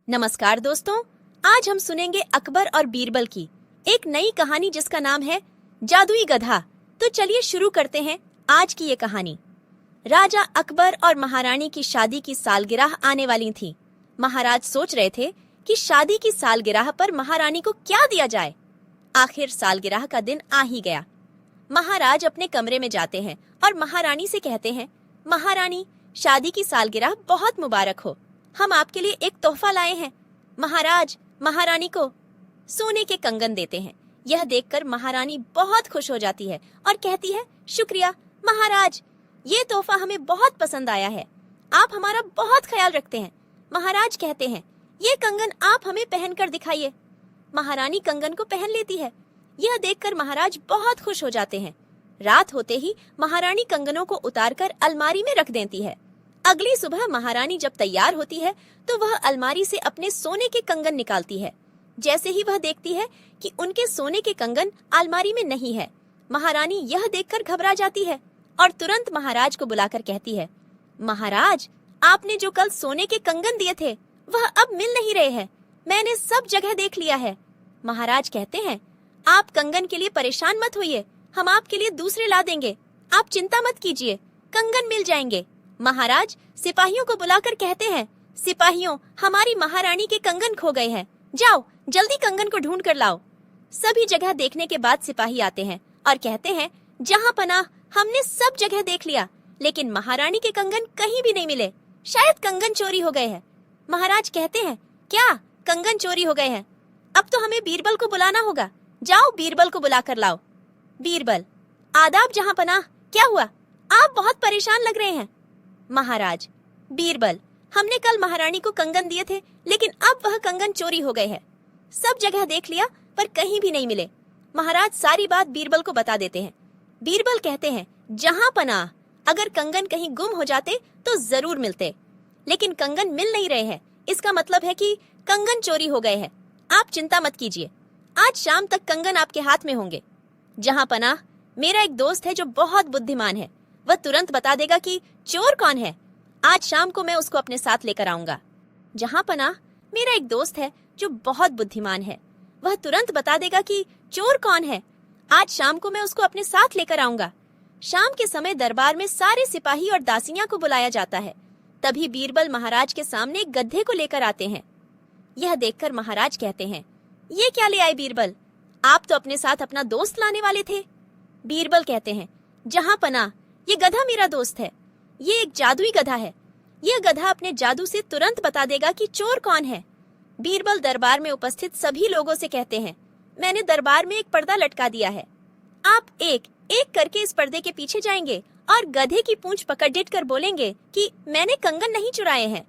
नमस्कार दोस्तों, आज हम सुनेंगे अकबर और बीरबल की एक नई कहानी जिसका नाम है जादुई गधा। तो चलिए शुरू करते हैं आज की ये कहानी। राजा अकबर और महारानी की शादी की सालगिरह आने वाली थी। महाराज सोच रहे थे कि शादी की सालगिरह पर महारानी को क्या दिया जाए। आखिर सालगिरह का दिन आ ही गया। महाराज अपने कमरे में जाते हैं और महारानी से कहते हैं, महारानी, शादी की सालगिरह बहुत मुबारक हो। हम आपके लिए एक तोहफा लाए हैं। महाराज महारानी को सोने के कंगन देते हैं। यह देखकर महारानी बहुत खुश हो जाती है और कहती है, शुक्रिया महाराज, ये तोहफा हमें बहुत पसंद आया है। आप हमारा बहुत ख्याल रखते हैं। महाराज कहते हैं, ये कंगन आप हमें पहनकर दिखाइए। महारानी कंगन को पहन लेती है। यह देखकर महाराज बहुत खुश हो जाते हैं। रात होते ही महारानी कंगनों को उतारकर अलमारी में रख देती है। अगली सुबह महारानी जब तैयार होती है तो वह अलमारी से अपने सोने के कंगन निकालती है। जैसे ही वह देखती है कि उनके सोने के कंगन अलमारी में नहीं है, महारानी यह देखकर घबरा जाती है और तुरंत महाराज को बुलाकर कहती है, महाराज, आपने जो कल सोने के कंगन दिए थे वह अब मिल नहीं रहे हैं। मैंने सब जगह देख लिया है। महाराज कहते हैं, आप कंगन के लिए परेशान मत होइए, हम आपके लिए दूसरे ला देंगे। आप चिंता मत कीजिए, कंगन मिल जाएंगे। महाराज सिपाहियों को बुलाकर कहते हैं, सिपाहियों, हमारी महारानी के कंगन खो गए हैं। जाओ जल्दी कंगन को ढूंढ कर लाओ। सभी जगह देखने के बाद सिपाही आते हैं और कहते हैं, जहां पनाह, हमने सब जगह देख लिया, लेकिन महारानी के कंगन कहीं भी नहीं मिले। शायद कंगन चोरी हो गए हैं। महाराज कहते हैं, क्या कंगन चोरी हो गए हैं? अब तो हमें बीरबल को बुलाना होगा। जाओ बीरबल को बुला कर लाओ। बीरबल, आदाब जहां पनाह, क्या हुआ? आप बहुत परेशान लग रहे हैं। महाराज, बीरबल, हमने कल महारानी को कंगन दिए थे, लेकिन अब वह कंगन चोरी हो गए हैं। सब जगह देख लिया पर कहीं भी नहीं मिले। महाराज सारी बात बीरबल को बता देते हैं। बीरबल कहते हैं, जहां पनाह, अगर कंगन कहीं गुम हो जाते तो जरूर मिलते, लेकिन कंगन मिल नहीं रहे हैं। इसका मतलब है कि कंगन चोरी हो गए हैं। आप चिंता मत कीजिए, आज शाम तक कंगन आपके हाथ में होंगे। जहां पनाह, मेरा एक दोस्त है जो बहुत बुद्धिमान है। वह तुरंत बता देगा कि चोर कौन है। आज शाम को मैं उसको अपने साथ लेकर आऊंगा। जहां पनाह, मेरा एक दोस्त है जो बहुत बुद्धिमान है। वह तुरंत बता देगा कि चोर कौन है। आज शाम को मैं उसको अपने साथ लेकर आऊंगा। शाम के समय दरबार में सारे सिपाही और दासियां को बुलाया जाता है। तभी बीरबल महाराज के सामने एक गधे को लेकर आते हैं। यह देखकर महाराज कहते हैं, ये क्या ले आए बीरबल? आप तो अपने साथ अपना दोस्त लाने वाले थे। बीरबल कहते हैं, जहां पनाह, ये गधा मेरा दोस्त है। ये एक जादुई गधा है। यह गधा अपने जादू से तुरंत बता देगा कि चोर कौन है। बीरबल दरबार में उपस्थित सभी लोगों से कहते हैं, मैंने दरबार में एक पर्दा लटका दिया है। आप एक एक करके इस पर्दे के पीछे जाएंगे और गधे की पूंछ पकड़ कर बोलेंगे कि मैंने कंगन नहीं चुराए हैं।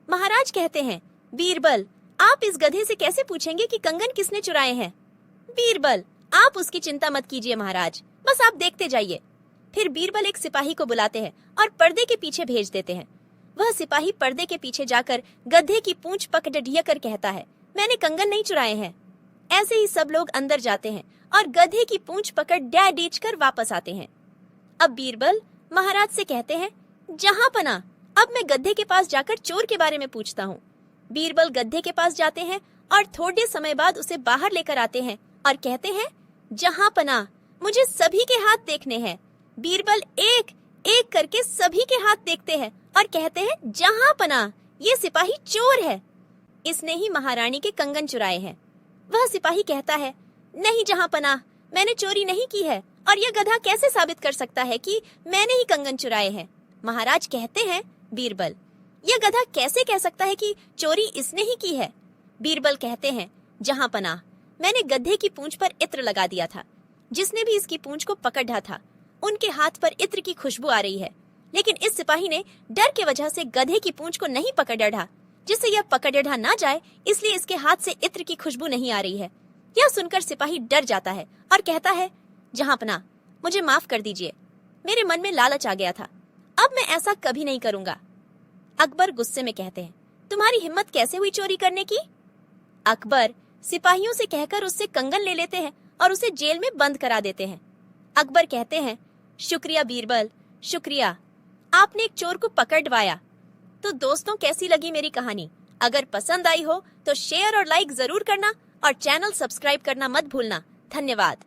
महाराज कहते हैं, बीरबल, आप इस गधे से कैसे पूछेंगे कि कंगन किसने चुराए हैं? बीरबल, आप उसकी चिंता मत कीजिए महाराज, बस आप देखते जाइए। फिर बीरबल एक सिपाही को बुलाते हैं और पर्दे के पीछे भेज देते हैं। वह सिपाही पर्दे के पीछे जाकर गधे की पूंछ पकड़ कर कहता है, मैंने कंगन नहीं चुराए हैं। ऐसे ही सब लोग अंदर जाते हैं और गधे की पूंछ पकड़ डैडीच कर वापस आते हैं। अब बीरबल महाराज से कहते हैं, जहां पनाह, अब मैं गधे के पास जाकर चोर के बारे में पूछता हूँ। बीरबल गधे के पास जाते हैं और थोड़े समय बाद उसे बाहर लेकर आते हैं और कहते हैं, जहां पनाह, मुझे सभी के हाथ देखने हैं। बीरबल एक एक करके सभी के हाथ देखते हैं और कहते हैं, जहां पनाह, ये सिपाही चोर है। इसने ही महारानी के कंगन चुराए हैं। वह सिपाही कहता है, नहीं जहां पनाह, मैंने चोरी नहीं की है और यह गधा कैसे साबित कर सकता है कि मैंने ही कंगन चुराए हैं? महाराज कहते हैं, बीरबल, यह गधा कैसे कह सकता है कि चोरी इसने ही की है? बीरबल कहते हैं, जहां पनाह, मैंने गधे की पूंछ पर इत्र लगा दिया था। जिसने भी इसकी पूंछ को पकड़ा था, उनके हाथ पर इत्र की खुशबू आ रही है, लेकिन इस सिपाही ने डर के वजह से गधे की पूंछ को नहीं पकड़ा, जिससे यह पकड़ा ना जाए, इसलिए इसके हाथ से इत्र की खुशबू नहीं आ रही है। यह सुनकर सिपाही डर जाता है और कहता है, जहां पनाह, मुझे माफ कर दीजिए, मेरे मन में लालच आ गया था। अब मैं ऐसा कभी नहीं करूंगा। अकबर गुस्से में कहते हैं, तुम्हारी हिम्मत कैसे हुई चोरी करने की? अकबर सिपाहियों से कहकर उससे कंगन ले लेते हैं और उसे जेल में बंद करा देते हैं। अकबर कहते हैं, शुक्रिया बीरबल, शुक्रिया, आपने एक चोर को पकड़वाया। तो दोस्तों, कैसी लगी मेरी कहानी? अगर पसंद आई हो तो शेयर और लाइक जरूर करना और चैनल सब्सक्राइब करना मत भूलना। धन्यवाद।